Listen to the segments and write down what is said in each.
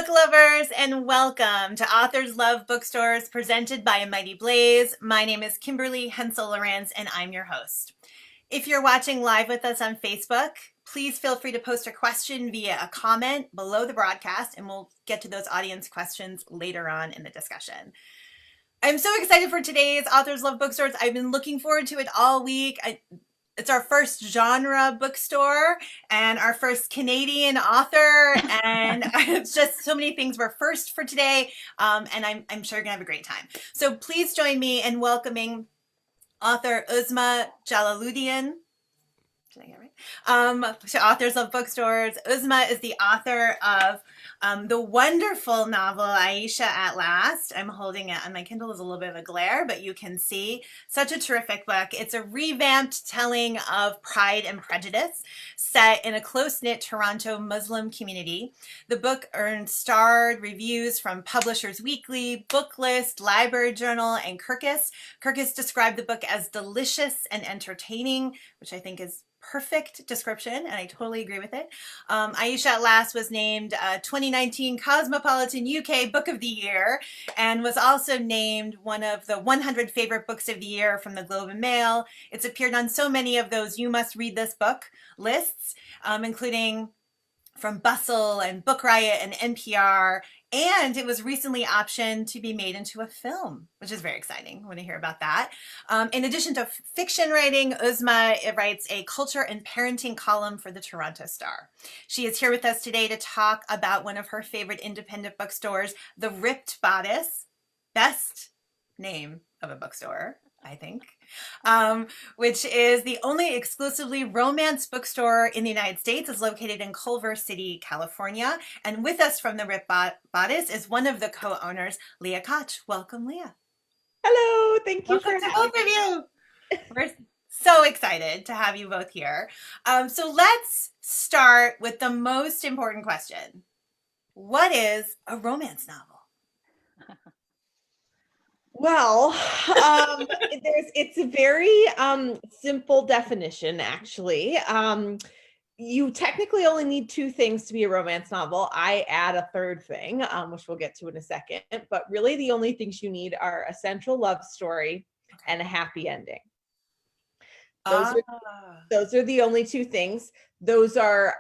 book lovers, and welcome to Authors Love Bookstores presented by A Mighty Blaze. My name is Kimberly Hensle-Lowrance, and I'm your host. If you're watching live with us on Facebook, please feel free to post a question via a comment below the broadcast, and we'll get to those audience questions later on in the discussion. I'm so excited for today's Authors Love Bookstores. I've been looking forward to it all week. It's our first genre bookstore and our first Canadian author, and it's just so many things were first for today, and I'm sure you're gonna have a great time. So please join me in welcoming author Uzma Jalaluddin. Did I get it right? To Authors Love Bookstores. Uzma is the author of the wonderful novel Aisha at Last. I'm holding it on my Kindle. Is a little bit of a glare, but you can see. Such a terrific book. It's a revamped telling of Pride and Prejudice set in a close-knit Toronto Muslim community. The book earned starred reviews from Publishers Weekly, Booklist, Library Journal, and Kirkus. Kirkus described the book as delicious and entertaining, which I think is perfect description, and I totally agree with it. Aisha at Last was named 2019 Cosmopolitan UK Book of the Year and was also named one of the 100 favorite books of the year from the Globe and Mail. It's appeared on so many of those You Must Read This Book lists, including from Bustle and Book Riot and NPR, and it was recently optioned to be made into a film, which is very exciting. I want to hear about that. In addition to fiction writing, Uzma writes a culture and parenting column for the Toronto Star. She is here with us today to talk about one of her favorite independent bookstores, the Ripped Bodice, best name of a bookstore, I think, which is the only exclusively romance bookstore in the United States. It's located in Culver City, California. And with us from the Ripped Bodice is one of the co-owners, Leah Koch. Welcome, Leah. Hello, thank you Welcome for to both of you. We're so excited to have you both here. So let's start with the most important question. What is a romance novel? Well, it's a very simple definition, actually. You technically only need two things to be a romance novel. I add a third thing, which we'll get to in a second. But really, the only things you need are a central love story and a happy ending. Those are the only two things. Those are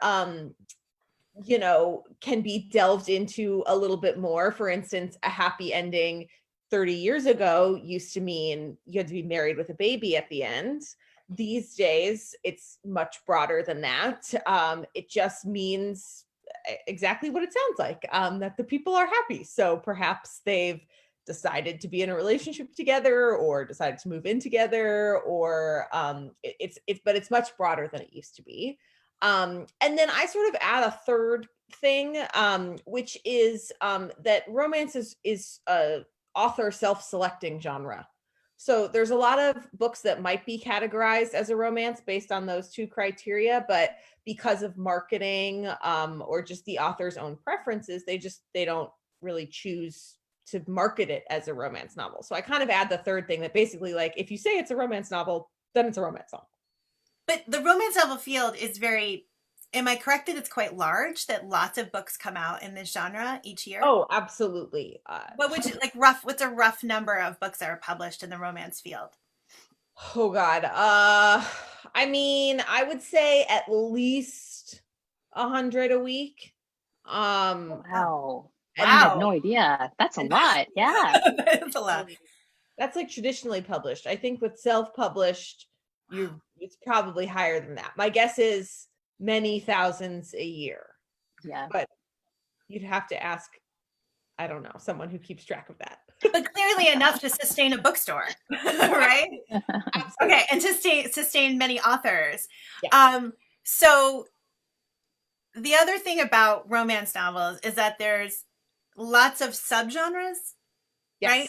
can be delved into a little bit more. For instance, a happy ending 30 years ago used to mean you had to be married with a baby at the end. These days, it's much broader than that. It just means exactly what it sounds like, that the people are happy. So perhaps they've decided to be in a relationship together or decided to move in together, or but it's much broader than it used to be. And then I sort of add a third thing, which is that romance is a author self-selecting genre. So there's a lot of books that might be categorized as a romance based on those two criteria, but because of marketing or just the author's own preferences, they don't really choose to market it as a romance novel. So I kind of add the third thing that basically, like, if you say it's a romance novel, then it's a romance novel. But the romance novel field is very, am I correct that it's quite large, that lots of books come out in this genre each year? Oh, absolutely. What's a rough number of books that are published in the romance field? Oh God. I mean, I would say at least 100 a week. Wow. I had no idea. That's a lot. Yeah. That's a lot. That's like traditionally published. I think with self-published, it's probably higher than that. My guess is many thousands a year. Yeah. But you'd have to ask, I don't know, someone who keeps track of that. But clearly enough to sustain a bookstore, right? Okay, and to sustain many authors. Yeah. So the other thing about romance novels is that there's lots of subgenres, right?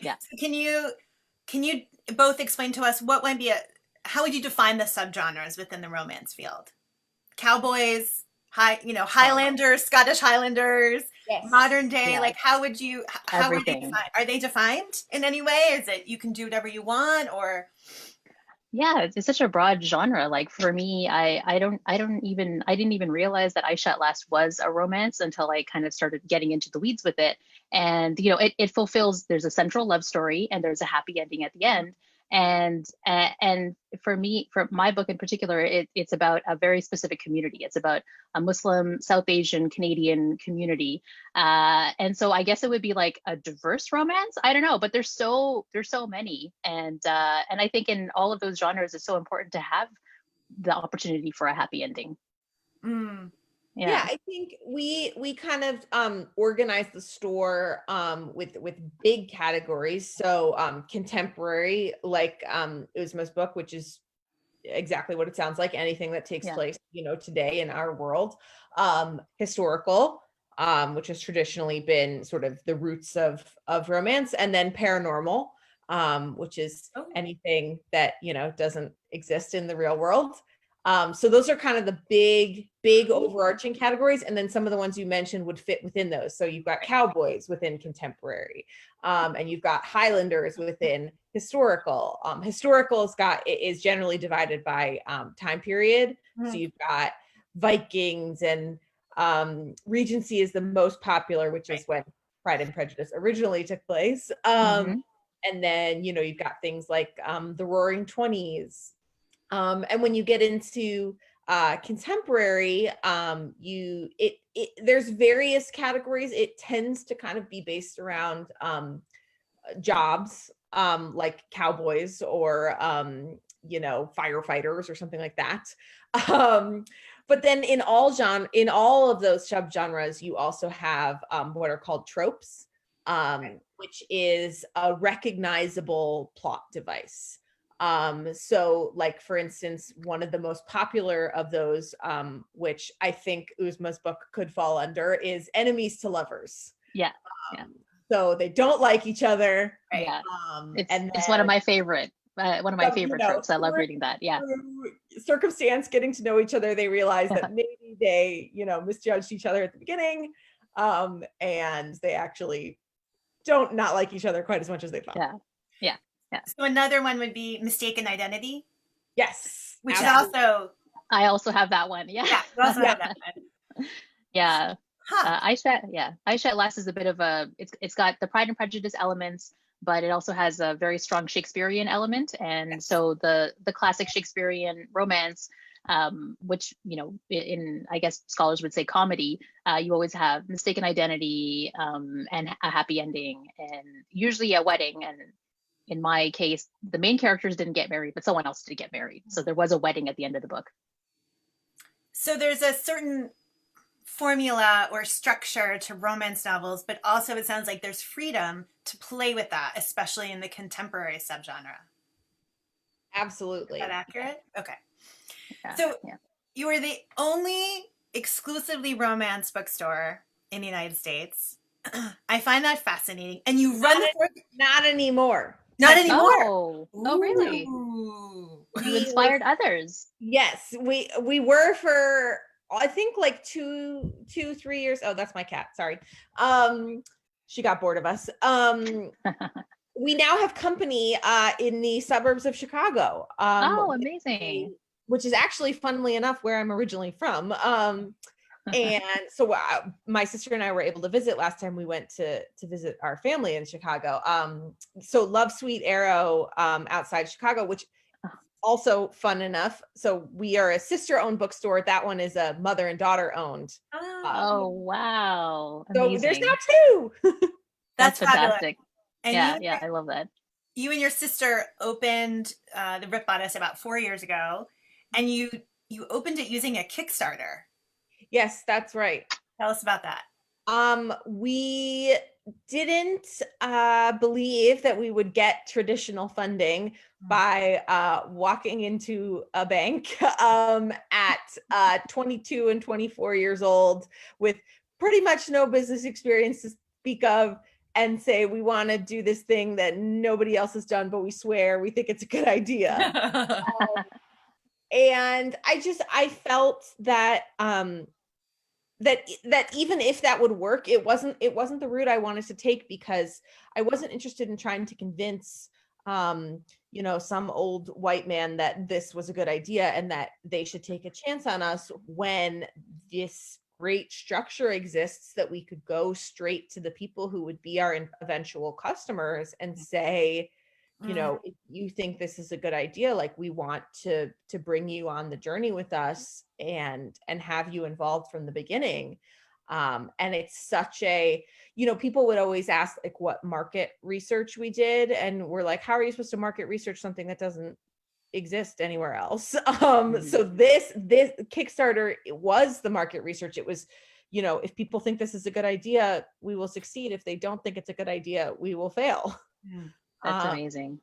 Yeah. So can you both explain to us what might be how would you define the subgenres within the romance field? Cowboys, Highlanders, Scottish Highlanders, yes. Modern day, like how would you define? Are they defined in any way? Is it you can do whatever you want, or? Yeah, it's such a broad genre. Like for me, I didn't even realize that I Shot Last was a romance until I kind of started getting into the weeds with it. And it fulfills, there's a central love story and there's a happy ending at the end. And for me, for my book in particular, it's about a very specific community. It's about a Muslim, South Asian, Canadian community. And so I guess it would be like a diverse romance. I don't know, but there's so many, and I think in all of those genres, it's so important to have the opportunity for a happy ending. Mm. Yeah, I think we kind of organize the store with big categories. So contemporary, like Uzma's book, which is exactly what it sounds like, anything that takes place, today in our world. Historical, which has traditionally been sort of the roots of romance, and then paranormal, which is anything that doesn't exist in the real world. So those are kind of the big overarching categories. And then some of the ones you mentioned would fit within those. So you've got cowboys within contemporary, and you've got Highlanders within historical. Historical is generally divided by time period. So you've got Vikings, and Regency is the most popular, which is when Pride and Prejudice originally took place. And then, you've got things like the Roaring Twenties. And when you get into contemporary, there's various categories. It tends to kind of be based around jobs, like cowboys or firefighters or something like that. But then in all of those subgenres, you also have what are called tropes, which is a recognizable plot device. So like, for instance, one of the most popular of those, which I think Uzma's book could fall under, is enemies to lovers. Yeah. So they don't like each other. Right. Yeah. It's one of my favorite tropes. I love reading that. Yeah. Circumstance, getting to know each other, they realize that maybe they, misjudged each other at the beginning. And they actually don't not like each other quite as much as they thought. Yeah. So another one would be Mistaken Identity. Yes. Which absolutely. Is also... I also have that one. Yeah. Yeah, you also have that one. Yeah. Huh. I Shot Last is a bit of it's got the Pride and Prejudice elements, but it also has a very strong Shakespearean element. And so the classic Shakespearean romance, which, in, I guess scholars would say comedy, you always have mistaken identity, and a happy ending, and usually a wedding. And in my case, the main characters didn't get married, but someone else did get married. So there was a wedding at the end of the book. So there's a certain formula or structure to romance novels, but also it sounds like there's freedom to play with that, especially in the contemporary subgenre. Absolutely. Is that accurate? Okay. Yeah. So you are the only exclusively romance bookstore in the United States. I find that fascinating. And you run not anymore. Not anymore. Oh, really? You inspired others. Yes, we were for, I think, like 2-3 years. Oh, that's my cat. Sorry. She got bored of us. We now have company in the suburbs of Chicago. Amazing. Which is actually, funnily enough, where I'm originally from. And so my sister and I were able to visit last time we went to visit our family in Chicago. So Love Sweet Arrow outside Chicago, which also fun enough. So we are a sister-owned bookstore. That one is a mother and daughter owned. Oh, wow. Amazing. So there's now two. That's fantastic. And I love that. You and your sister opened the Ripped Bodice about 4 years ago, and you opened it using a Kickstarter. Yes, that's right. Tell us about that. We didn't believe that we would get traditional funding by walking into a bank at 22 and 24 years old with pretty much no business experience to speak of, and say, we want to do this thing that nobody else has done, but we swear we think it's a good idea. And I felt that that even if that would work, it wasn't the route I wanted to take, because I wasn't interested in trying to convince some old white man that this was a good idea and that they should take a chance on us, when this great structure exists that we could go straight to the people who would be our eventual customers and say, if you think this is a good idea, like, we want to bring you on the journey with us and have you involved from the beginning. And it's such a, people would always ask, like, what market research we did, and we're like, how are you supposed to market research something that doesn't exist anywhere else? So this Kickstarter, it was the market research. It was, if people think this is a good idea, we will succeed. If they don't think it's a good idea, we will fail. That's amazing.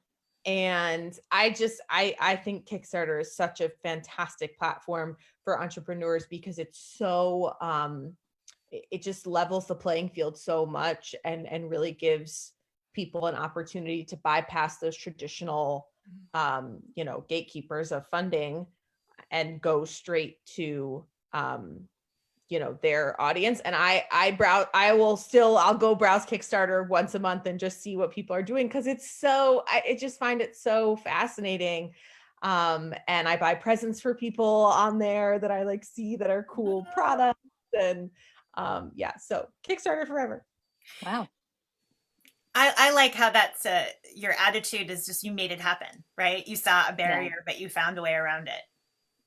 And I think Kickstarter is such a fantastic platform for entrepreneurs, because it's so, it just levels the playing field so much, and really gives people an opportunity to bypass those traditional, gatekeepers of funding and go straight to, their audience. And I'll go browse Kickstarter once a month and just see what people are doing, because I just find it so fascinating. And I buy presents for people on there that I like see that are cool products. And so Kickstarter forever. Wow. I like how that's your attitude is just, you made it happen, right? You saw a barrier, but you found a way around it.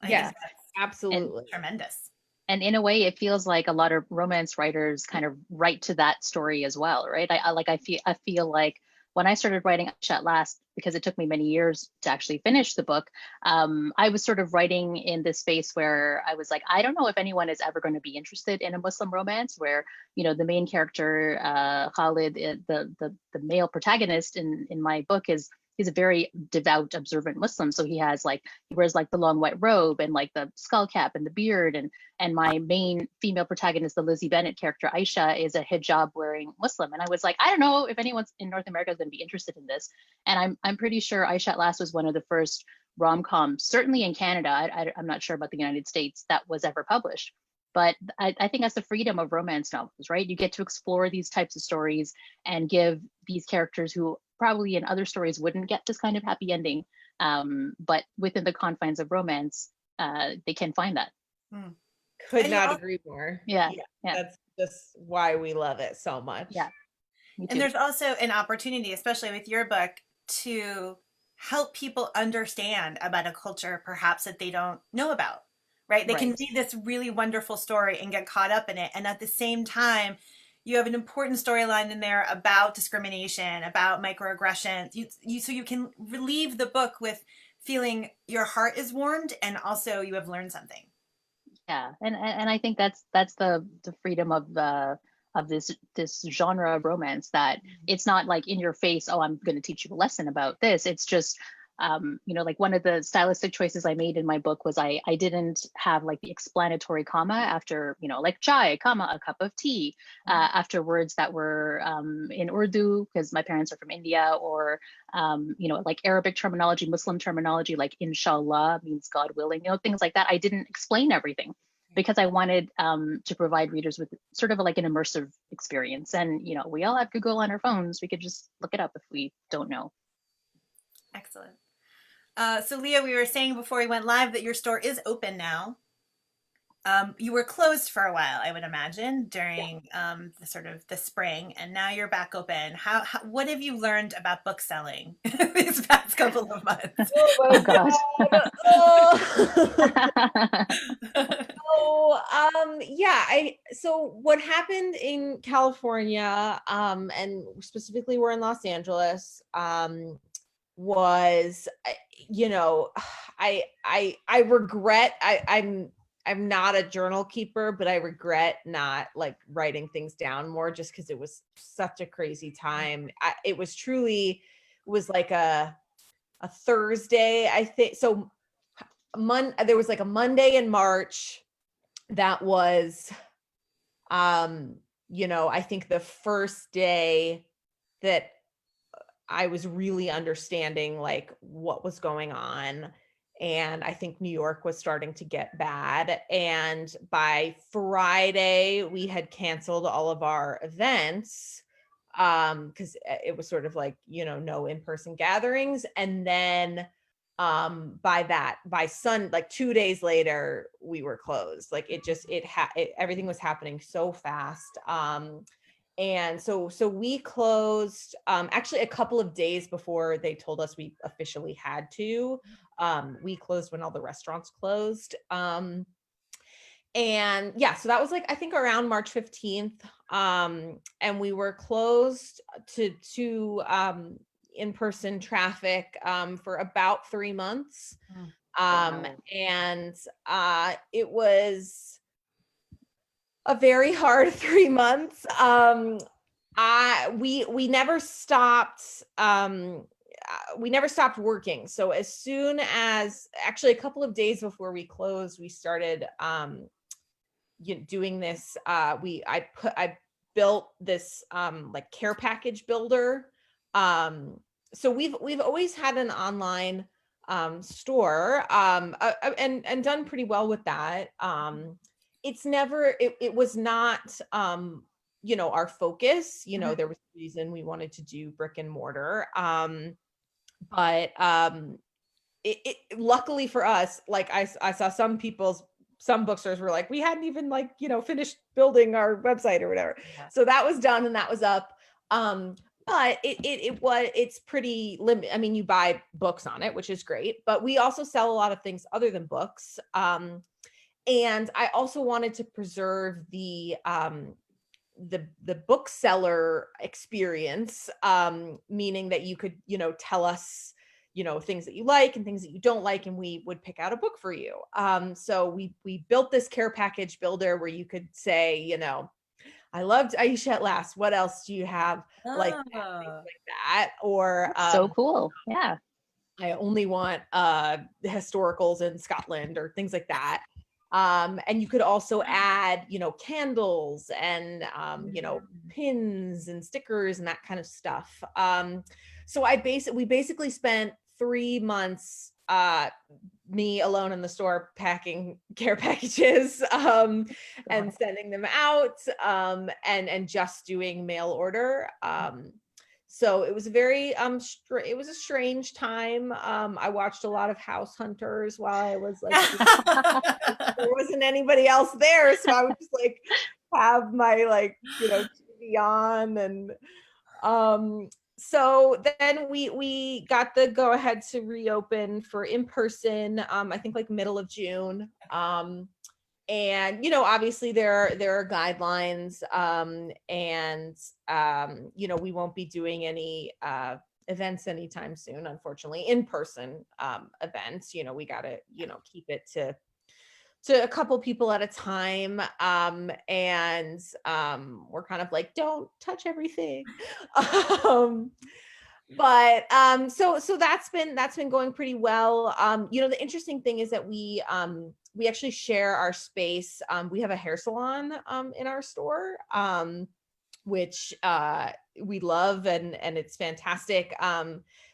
I think that's absolutely tremendous. And in a way, it feels like a lot of romance writers kind of write to that story as well, right? I feel like when I started writing At Last, because it took me many years to actually finish the book, I was sort of writing in this space where I was like, I don't know if anyone is ever going to be interested in a Muslim romance where, the main character, Khalid, the male protagonist in my book, he's a very devout, observant Muslim. So he wears like the long white robe and like the skull cap and the beard. And my main female protagonist, the Lizzie Bennett character, Aisha, is a hijab wearing Muslim. And I was like, I don't know if anyone in North America is going to be interested in this. And I'm pretty sure Aisha at Last was one of the first rom-coms, certainly in Canada. I'm not sure about the United States, that was ever published. But I think that's the freedom of romance novels, right? You get to explore these types of stories and give these characters who probably in other stories wouldn't get this kind of happy ending, but within the confines of romance, they can find that. Could not agree more. Yeah. That's just why we love it so much. Yeah. And there's also an opportunity, especially with your book, to help people understand about a culture perhaps that they don't know about, right? They can read this really wonderful story and get caught up in it. And at the same time, you have an important storyline in there about discrimination, about microaggressions. So you can leave the book with feeling your heart is warmed, and also you have learned something. Yeah, and I think that's the freedom of this genre of romance, that it's not like in your face, oh, I'm going to teach you a lesson about this. It's just like one of the stylistic choices I made in my book was I didn't have like the explanatory comma after, like chai, comma, a cup of tea, after words that were in Urdu, because my parents are from India, or, like Arabic terminology, Muslim terminology, like inshallah means God willing, things like that. I didn't explain everything because I wanted to provide readers with sort of like an immersive experience. And, we all have Google on our phones. We could just look it up if we don't know. Excellent. So Leah, we were saying before we went live that your store is open now. You were closed for a while, I would imagine, during the spring, and now you're back open. How what have you learned about bookselling these past couple of months? Oh God. So what happened in California, and specifically we're in Los Angeles, was, I regret, I'm not a journal keeper, but I regret not like writing things down more, just because it was such a crazy time. It was like a Thursday, I think. So there was like a Monday in March that was, I think the first day that I was really understanding like what was going on. And I think New York was starting to get bad. And by Friday, we had canceled all of our events. because it was sort of like, no in-person gatherings. And then like 2 days later, we were closed. Like everything was happening so fast. And so we closed actually a couple of days before they told us we officially had to. We closed when all the restaurants closed. And yeah, so that was like, I think around March 15th. And we were closed to in-person traffic for about 3 months. Wow. And it was a very hard 3 months. We never stopped. We never stopped working. So as soon as, actually a couple of days before we closed, we started doing this. I built this like care package builder. So we've always had an online store and done pretty well with that. It was not our focus. There was a reason we wanted to do brick and mortar. But luckily for us, like I saw some bookstores were like, we hadn't even finished building our website or whatever. Yeah. So that was done and that was up. But it's pretty limited. I mean, you buy books on it, which is great, but we also sell a lot of things other than books. And I also wanted to preserve the bookseller experience, meaning that you could, tell us, things that you like and things that you don't like, and we would pick out a book for you. So we built this care package builder where you could say, I loved Aisha at Last. What else do you have like that, things like that? Or So cool. Yeah. I only want historicals in Scotland or things like that. And you could also add, candles and, pins and stickers and that kind of stuff. So we basically spent 3 months, me alone in the store packing care packages, and sending them out, and just doing mail order. So it was it was a strange time. I watched a lot of House Hunters while I was like, there wasn't anybody else there. So I would just like have my TV on. And so then we got the go ahead to reopen for in-person, I think like middle of June. And obviously there are guidelines, and we won't be doing any events anytime soon, unfortunately. In-person events, we gotta keep it to a couple people at a time. And we're kind of like, don't touch everything. But so that's been going pretty well. The interesting thing is that we actually share our space. We have a hair salon in our store, which we love, and it's fantastic.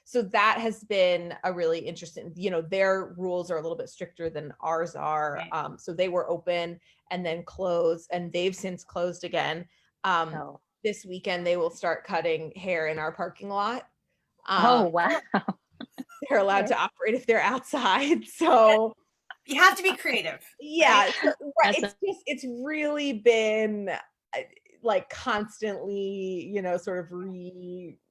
So that has been a really interesting, their rules are a little bit stricter than ours are. Right. So they were open and then closed, and they've since closed again. This weekend they will start cutting hair in our parking lot. Oh, wow. They're allowed to operate if they're outside. So You have to be creative. yeah, Right? so, it's really been like constantly, sort of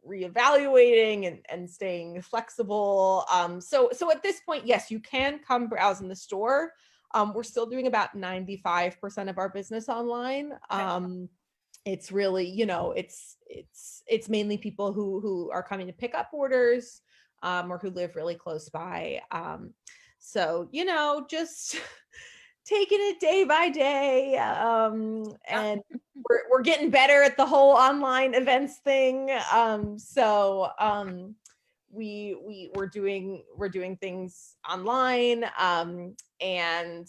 reevaluating and staying flexible. So at this point, yes, you can come browse in the store. We're still doing about 95% of our business online. It's really, it's mainly people who are coming to pick up orders, or who live really close by. So, just taking it day by day. And we're getting better at the whole online events thing. We're doing things online. And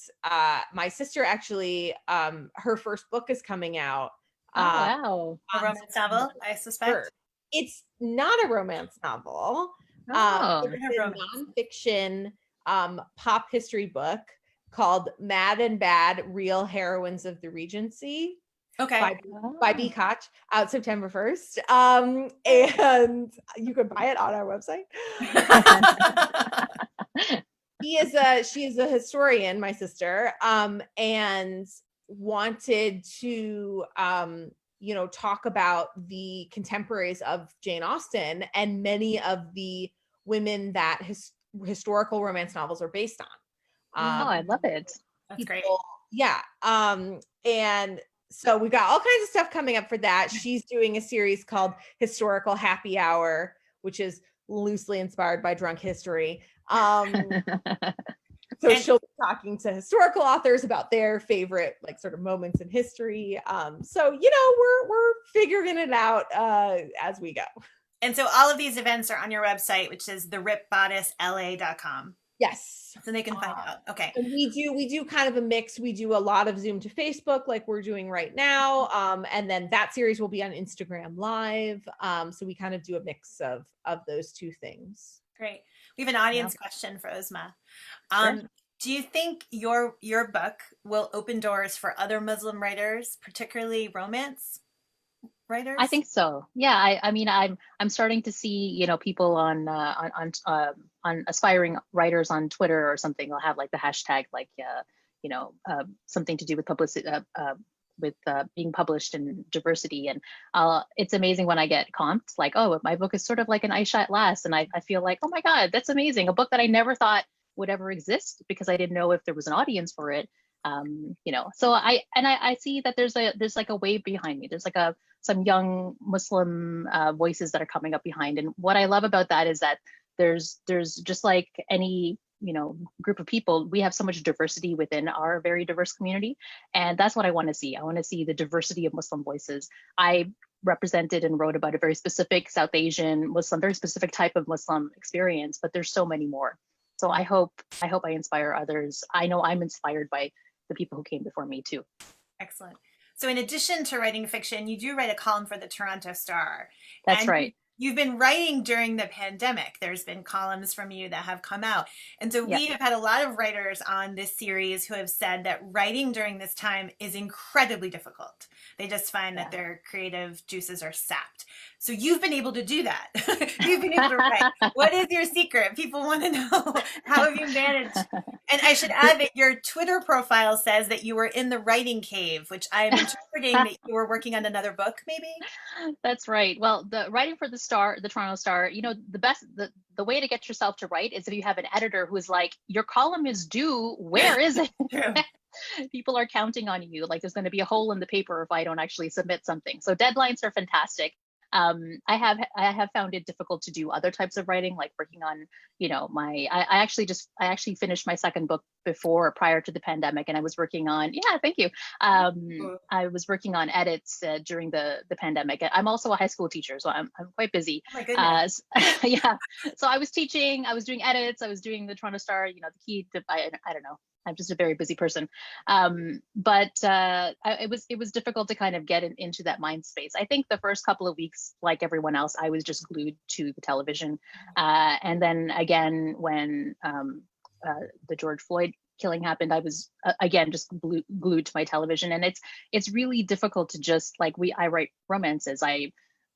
my sister actually, her first book is coming out. Wow. A romance novel, I suspect. It's not a romance novel. It's a nonfiction pop history book called Mad and Bad: Real Heroines of the Regency. Okay. by B. Koch, out September 1st. And you can buy it on our website. She is a historian, my sister, and wanted to talk about the contemporaries of Jane Austen and many of the women that historical romance novels are based on. Oh, I love it. That's great. Yeah. And so we've got all kinds of stuff coming up for that. She's doing a series called Historical Happy Hour, which is loosely inspired by Drunk History. So she'll be talking to historical authors about their favorite sort of moments in history. So we're figuring it out as we go. And so all of these events are on your website, which is therippedbodicela.com. Yes. So they can find out. Okay. And we do kind of a mix. We do a lot of Zoom to Facebook like we're doing right now. And then that series will be on Instagram Live. So we kind of do a mix of those two things. Great. We have an audience question for Uzma. Sure. Do you think your book will open doors for other Muslim writers, particularly romance writers? I think so. Yeah. I mean, I'm starting to see, people on aspiring writers on Twitter or something. They'll have the hashtag something to do with publicity, with being published in diversity. And it's amazing when I get comped oh, my book is sort of like an Aisha at Last. And I feel like, oh my God, that's amazing. A book that I never thought would ever exist because I didn't know if there was an audience for it. So I see that there's a wave behind me. There's some young Muslim voices that are coming up behind. And what I love about that is that there's just like any group of people, we have so much diversity within our very diverse community. And that's what I want to see. I want to see the diversity of Muslim voices. I represented and wrote about a very specific South Asian Muslim, very specific type of Muslim experience, but there's so many more. So I hope I inspire others. I know I'm inspired by the people who came before me too. Excellent. So in addition to writing fiction, you do write a column for the Toronto Star. That's right. You've been writing during the pandemic. There's been columns from you that have come out. And so we have had a lot of writers on this series who have said that writing during this time is incredibly difficult. They just find that their creative juices are sapped. So you've been able to do that. You've been able to write. What is your secret? People want to know. How have you managed? And I should add that your Twitter profile says that you were in the writing cave, which I am interpreting that you were working on another book, maybe? That's right. Well, the writing for the Toronto Star, the way to get yourself to write is if you have an editor who is like, your column is due, where is it? People are counting on you. There's going to be a hole in the paper if I don't actually submit something. So deadlines are fantastic. I have found it difficult to do other types of writing, like working on, I actually finished my second book prior to the pandemic, and I was working on, thank you. I was working on edits during the pandemic. I'm also a high school teacher, so I'm quite busy. Oh my goodness. So I was teaching, I was doing edits, I was doing the Toronto Star, the key to, I don't know. I'm just a very busy person. But it was difficult to kind of get into that mind space. I think the first couple of weeks, like everyone else, I was just glued to the television. And then again, when the George Floyd killing happened, I was again just glued to my television. And it's really difficult to just I write romances.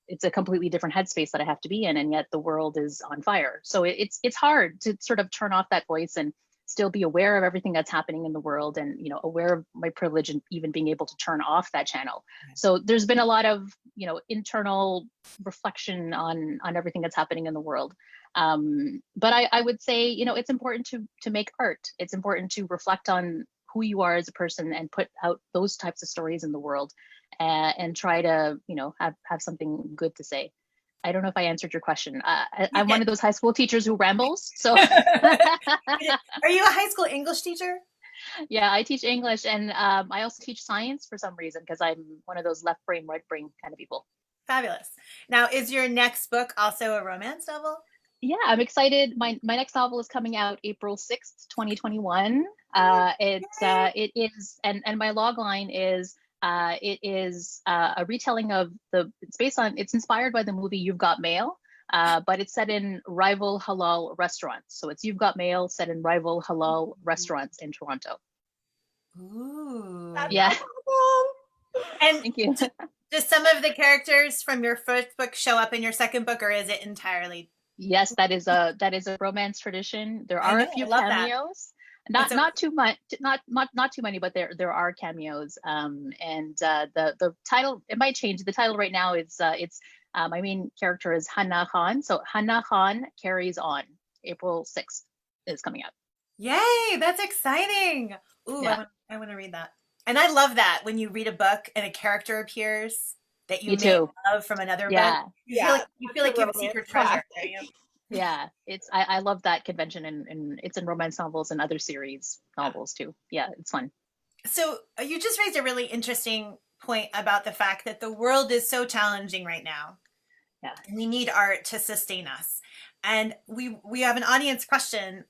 It's a completely different headspace that I have to be in, and yet the world is on fire. So it's hard to sort of turn off that voice and still be aware of everything that's happening in the world, and aware of my privilege and even being able to turn off that channel. So there's been a lot of internal reflection on everything that's happening in the world. But I would say it's important to make art. It's important to reflect on who you are as a person and put out those types of stories in the world, and try to have something good to say. I don't know if I answered your question. I'm one of those high school teachers who rambles. So, are you a high school English teacher? Yeah, I teach English, and I also teach science for some reason because I'm one of those left brain, right brain kind of people. Fabulous. Now, is your next book also a romance novel? Yeah, I'm excited. My next novel is coming out April 6th, 2021. It is, and my log line is. It is a retelling of it's inspired by the movie You've Got Mail, but it's set in rival halal restaurants. So it's You've Got Mail set in rival halal restaurants in Toronto. Ooh. Yeah. And Thank you. does some of the characters from your first book show up in your second book, or is it entirely? Yes, that is a romance tradition. There I are know, a few I love that. cameos. It's Not too much, not too many, but there are cameos. And the title, it might change. The title right now is it's my main character is Hannah Khan. So Hannah Khan carries on. April 6th is coming out. Yay, that's exciting. Ooh, Yeah, I want to read that. And I love that when you read a book and a character appears that you me may too. love from another book. Yeah, You that's feel a like you have a romance secret treasure. classic. yeah. I love that convention, and it's in romance novels and other series novels too. Yeah, it's fun. So you just raised a really interesting point about the fact that the world is so challenging right now. Yeah. And we need art to sustain us. And we have an audience question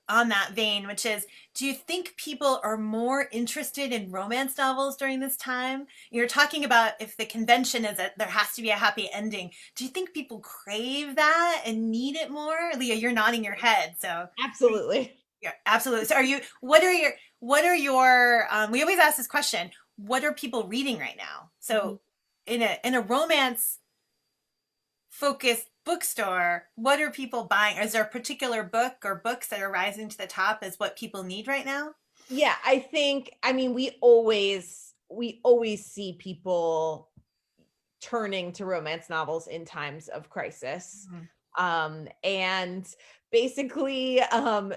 on that vein, which is, do you think people are more interested in romance novels during this time? You're talking about if the convention is that there has to be a happy ending. Do you think people crave that and need it more? Leah, you're nodding your head. So Absolutely. yeah, absolutely. So what are your, we always ask this question, what are people reading right now? So in a romance focused bookstore, what are people buying? Is there a particular book or books that are rising to the top as what people need right now? Yeah, I mean, we always see people turning to romance novels in times of crisis. And basically,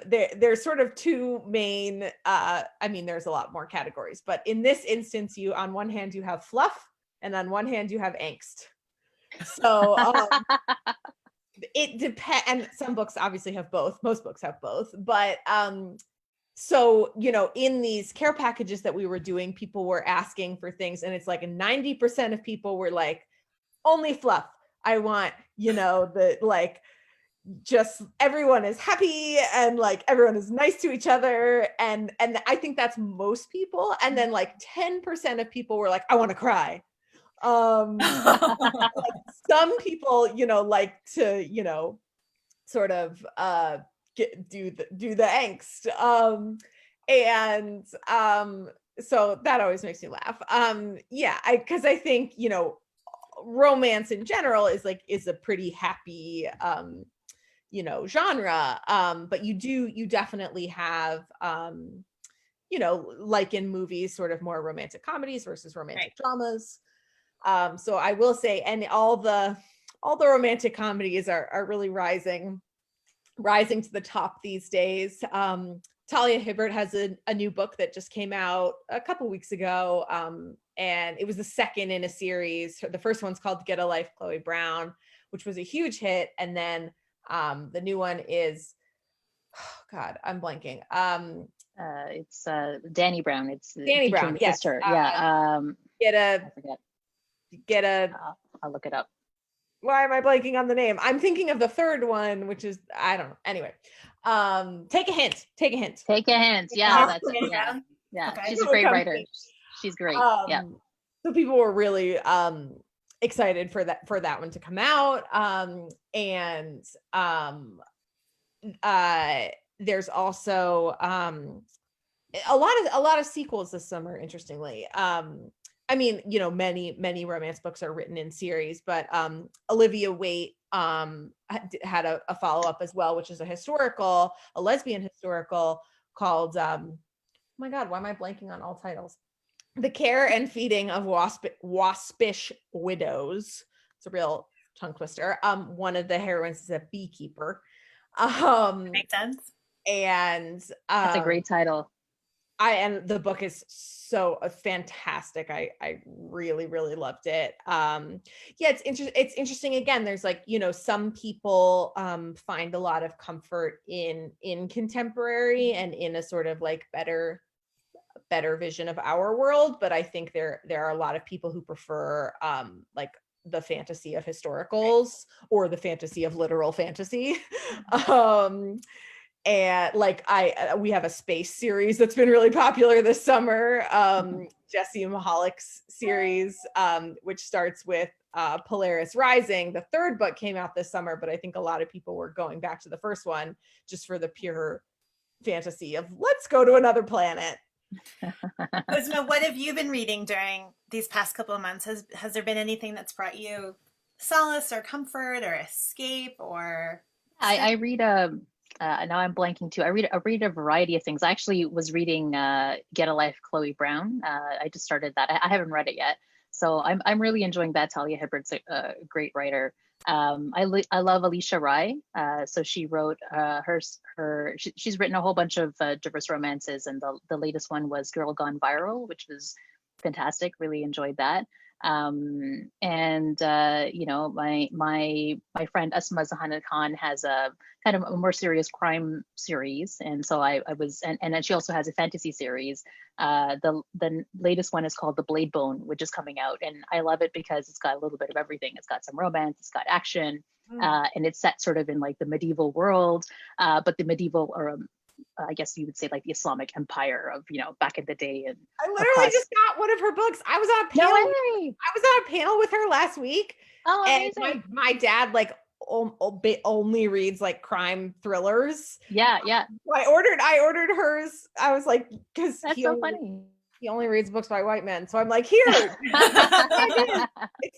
there's sort of two main, I mean, there's a lot more categories, but in this instance, on one hand, you have fluff, and on one hand, you have angst. So it depends, and some books obviously have both. Most books have both, but so in these care packages that we were doing, people were asking for things, and it's like 90% of people were like, only fluff. I want, the like, just everyone is happy and like everyone is nice to each other, and I think that's most people. And then like 10% of people were like, I want to cry. Like some people like to sort of do the angst, and so that always makes me laugh. Yeah, because I think romance in general is a pretty happy genre, but you definitely have like in movies, sort of more romantic comedies versus romantic dramas. So I will say, and all the romantic comedies are really rising to the top these days. Talia Hibbert has a new book that just came out a couple weeks ago, and it was the second in a series. The first one's called Get a Life, Chloe Brown, which was a huge hit, and then the new one is, oh God, I'm blanking. It's Danny Brown. It's Danny Brown, yes. sister. Yeah. I forget. I'll look it up. Why am I blanking on the name? I'm thinking of the third one, which is, I don't know. Anyway, take a hint. Take a hint. Yeah, that's it. Yeah. Yeah. Okay. She's a great writer. She's great. Yeah. So people were really excited for that one to come out. And there's also a lot of sequels this summer, interestingly. I mean, many romance books are written in series, but Olivia Waite had a follow-up as well, which is a lesbian historical called, oh my God, why am I blanking on all titles? The Care and Feeding of Waspish Widows. It's a real tongue twister. One of the heroines is a beekeeper. Makes sense. And that's a great title. And the book is so fantastic. I really, really loved it. Yeah, it's interesting. Again, there's like, some people find a lot of comfort in contemporary and in a sort of like better vision of our world. But I think there are a lot of people who prefer like the fantasy of historicals or the fantasy of literal fantasy. And like we have a space series that's been really popular this summer, Jesse Mahalick's series, which starts with Polaris Rising. The third book came out this summer, but I think a lot of people were going back to the first one just for the pure fantasy of let's go to another planet. Uzma, what have you been reading during these past couple of months? Has there been anything that's brought you solace or comfort or escape or I read now I'm blanking too. I read a variety of things. I actually was reading Get a Life, Chloe Brown. I just started that. I haven't read it yet, so I'm really enjoying that. Talia Hibbert's a great writer. I love Alicia Rai. So she wrote she's written a whole bunch of diverse romances, and the latest one was Girl Gone Viral, which was fantastic. Really enjoyed that. And you know, my friend Asma Zahana Khan has a kind of a more serious crime series, and so I was, and then she also has a fantasy series. The latest one is called The Blade Bone, which is coming out, and I love it because it's got a little bit of everything. It's got some romance, it's got action, and it's set sort of in like the medieval world, but the medieval, or I guess you would say like the Islamic Empire of, you know, back in the day. And I literally across. just got one of her books. I was on a No panel. way! I was on a panel with her last week, Oh, and amazing! my dad like only reads like crime thrillers. Yeah, yeah, So I ordered hers. I was like, because that's so funny. he only reads books by white men. So I'm like, here, it's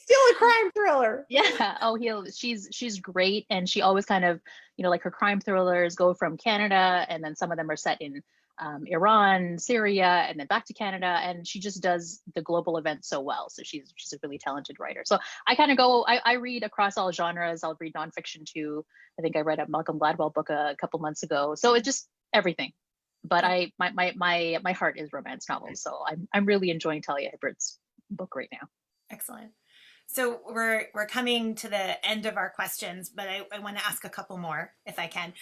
still a crime thriller. Yeah. Oh, she's great, and she always kind of, you know, like her crime thrillers go from Canada, and then some of them are set in Iran, Syria, and then back to Canada, and she just does the global event so well. So she's a really talented writer. So I kind of go, I read across all genres. I'll read nonfiction too. I think I read a Malcolm Gladwell book a couple months ago. So it's just everything. But my heart is romance novels. So I'm really enjoying Talia Hibbert's book right now. Excellent. So we're coming to the end of our questions, but I want to ask a couple more if I can.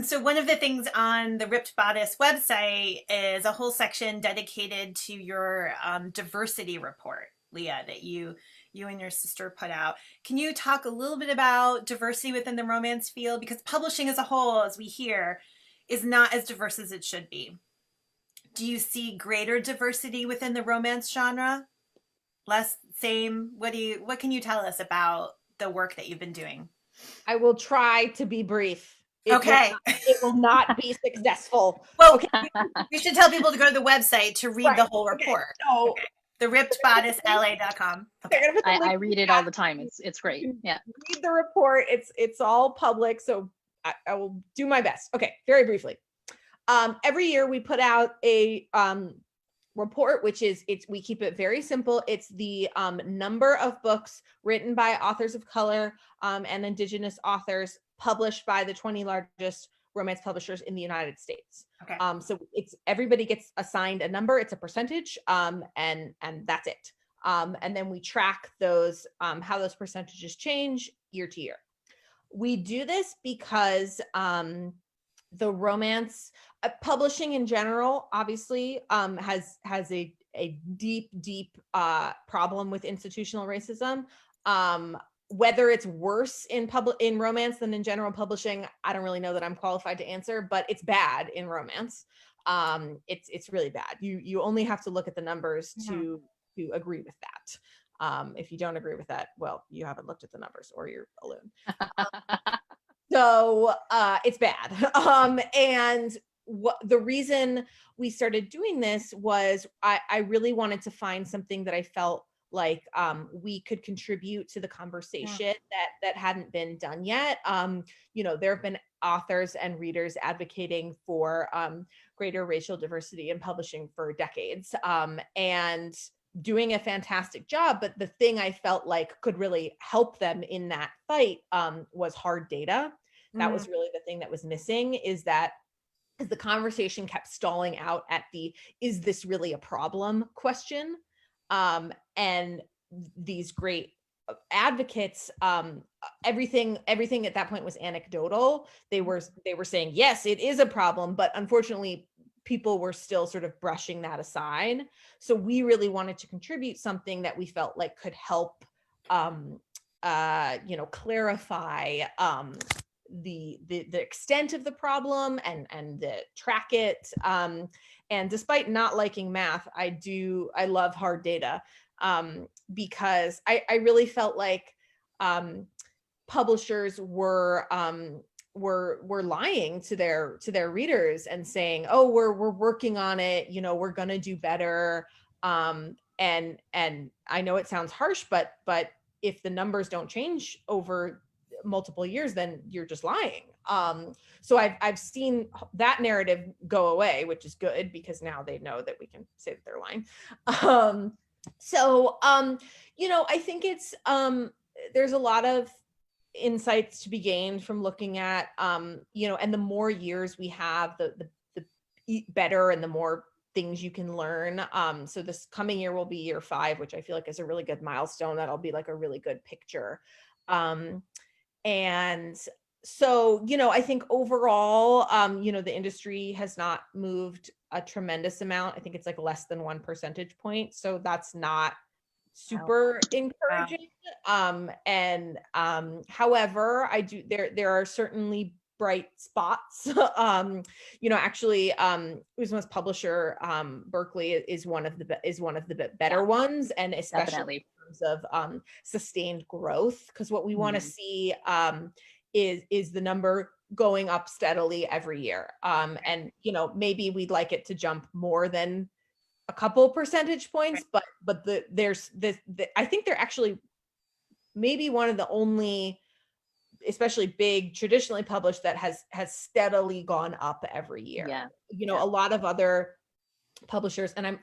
So one of the things on the Ripped Bodice website is a whole section dedicated to your diversity report, Leah, that you and your sister put out. Can you talk a little bit about diversity within the romance field? Because publishing as a whole, as we hear, is not as diverse as it should be. Do you see greater diversity within the romance genre? Less, same? What can you tell us about the work that you've been doing? I will try to be brief. Okay. It will not be successful. Well, okay. We should tell people to go to the website to read the whole report. So the rippedbodicela.com. Okay. I read it all the time. It's great. Yeah. Read the report. It's all public. So I will do my best. Okay. Very briefly. Every year we put out a report, which is we keep it very simple. It's the number of books written by authors of color and Indigenous authors published by the 20 largest romance publishers in the United States. Okay. So it's everybody gets assigned a number. It's a percentage, and that's it. And then we track those how those percentages change year to year. We do this because the romance publishing in general, obviously, has a deep problem with institutional racism. Whether it's worse in romance than in general publishing, I don't really know that I'm qualified to answer, but it's bad in romance. It's really bad. You only have to look at the numbers to agree with that. If you don't agree with that, well, you haven't looked at the numbers or you're a loon. So it's bad. And the reason we started doing this was I really wanted to find something that I felt like we could contribute to the conversation that hadn't been done yet. You know, there have been authors and readers advocating for greater racial diversity in publishing for decades, and doing a fantastic job. But the thing I felt like could really help them in that fight was hard data. That was really the thing that was missing, is that as the conversation kept stalling out at the "is this really a problem?" question, and these great advocates, everything at that point was anecdotal. They were saying, yes, it is a problem, but unfortunately people were still sort of brushing that aside. So we really wanted to contribute something that we felt like could help clarify the extent of the problem and track it. And despite not liking math, I love hard data, because I really felt like publishers were lying to their readers and saying, oh, we're working on it, we're gonna do better. And I know it sounds harsh, but if the numbers don't change over multiple years, then you're just lying. So I've seen that narrative go away, which is good, because now they know that we can say that they're lying. I think it's there's a lot of insights to be gained from looking at and the more years we have, the better and the more things you can learn. So this coming year will be year 5, which I feel like is a really good milestone. That'll be like a really good picture. And so, I think overall, the industry has not moved a tremendous amount. I think it's like less than 1 percentage point. So that's not super encouraging. However, there are certainly bright spots. Actually, Uzma's publisher, Berkeley, is one of the better ones, and especially Definitely. in terms of sustained growth, because what we want to see is the number going up steadily every year. And maybe we'd like it to jump more than a couple percentage points, but there's this, I think they're actually maybe one of the only, especially big, traditionally published, that has steadily gone up every year. A lot of other publishers, and I'm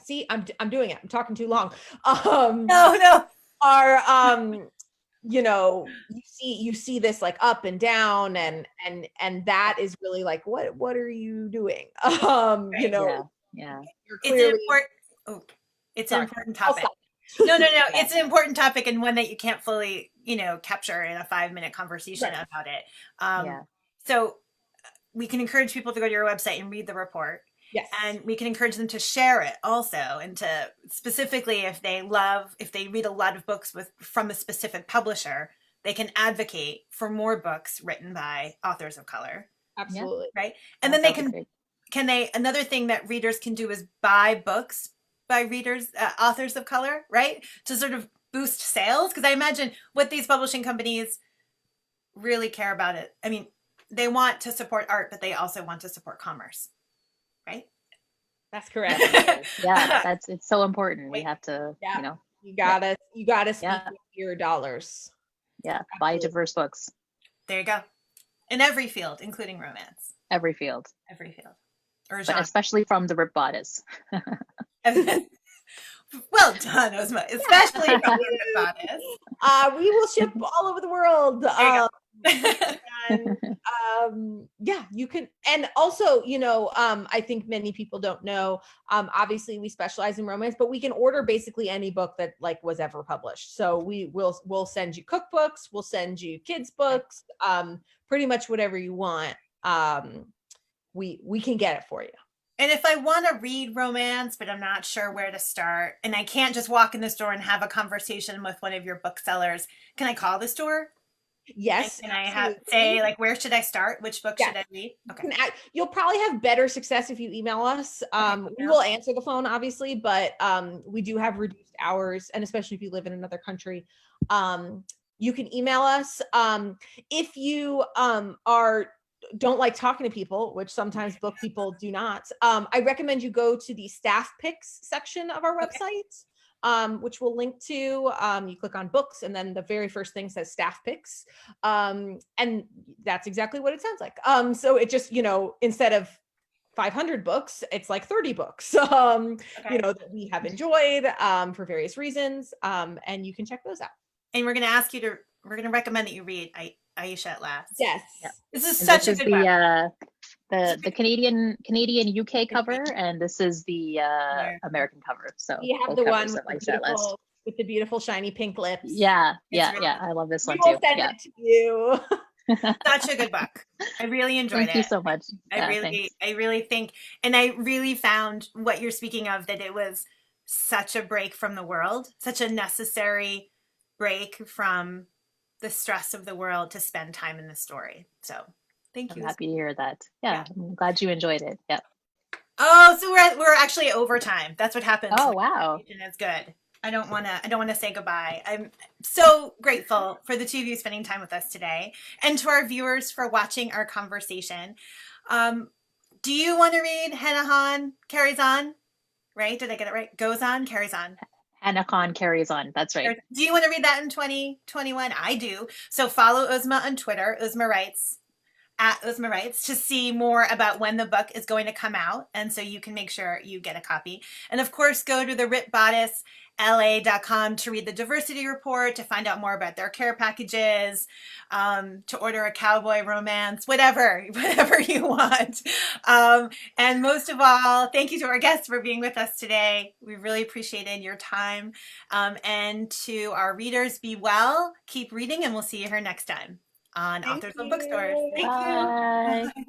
doing it, I'm talking too long. No. Are you see this like up and down, and that is really like, what are you doing? You're clearly, it's an important topic. No. It's an important topic, and one that you can't fully, capture in a 5-minute conversation about it. So we can encourage people to go to your website and read the report. Yes. And we can encourage them to share it also, and to specifically, if they read a lot of books from a specific publisher, they can advocate for more books written by authors of color. Absolutely. Right. And then another thing that readers can do is buy books by authors of color, right? To sort of boost sales. Because I imagine what these publishing companies really care about it. I mean, they want to support art, but they also want to support commerce. Right? That's correct. It's so important. We have to, you gotta speak with your dollars. Buy diverse books. There you go. In every field, including romance. Every field. Or but especially from the Ripped Bodice. Well done, Uzma. Especially from the Ripped Bodice. We will ship all over the world. You can, and also, I think many people don't know, obviously we specialize in romance, but we can order basically any book that like was ever published. So we'll send you cookbooks, we'll send you kids books, pretty much whatever you want. We can get it for you. And if I want to read romance, but I'm not sure where to start, and I can't just walk in the store and have a conversation with one of your booksellers, can I call the store? Yes. And I say, like, where should I start? Which book should I read? Okay. You'll probably have better success if you email us. We will answer the phone, obviously, but we do have reduced hours, and especially if you live in another country, you can email us. If you don't like talking to people, which sometimes book people do not, I recommend you go to the staff picks section of our website, which we'll link to. You click on books, and then the very first thing says staff picks. And that's exactly what it sounds like. So it just, instead of 500 books, it's like 30 books, that we have enjoyed for various reasons. And you can check those out. And we're going to recommend that you read Aisha at Last. Yes. Yeah. This is such a good book. The Canadian UK cover, and this is the American cover. So we have the one with the beautiful shiny pink lips. Yeah. I love this one too. We'll send it to you. Such a good book. I really enjoyed it. Thank you so much. I really think, and I really found what you're speaking of, that it was such a break from the world, such a necessary break from the stress of the world to spend time in the story. So thank you. I'm happy to hear that. Yeah. I'm glad you enjoyed it. Yeah. Oh, so we're actually overtime. That's what happens. Oh, wow. And it's good. I don't want to say goodbye. I'm so grateful for the two of you spending time with us today, and to our viewers for watching our conversation. Do you want to read Hannah Carries On? Right? Did I get it right? Goes On, Carries On. HanaCon carries on. That's right. Do you want to read that in 2021? I do. So follow Uzma on Twitter. Uzma writes at Uzma Writes to see more about when the book is going to come out. And so you can make sure you get a copy. And of course, go to the rippedbodicela.com to read the diversity report, to find out more about their care packages, to order a cowboy romance, whatever you want. And most of all, thank you to our guests for being with us today. We really appreciated your time. And to our readers, be well, keep reading, and we'll see you here next time on Thank Authors Love Bookstores. you. Thank Bye. you.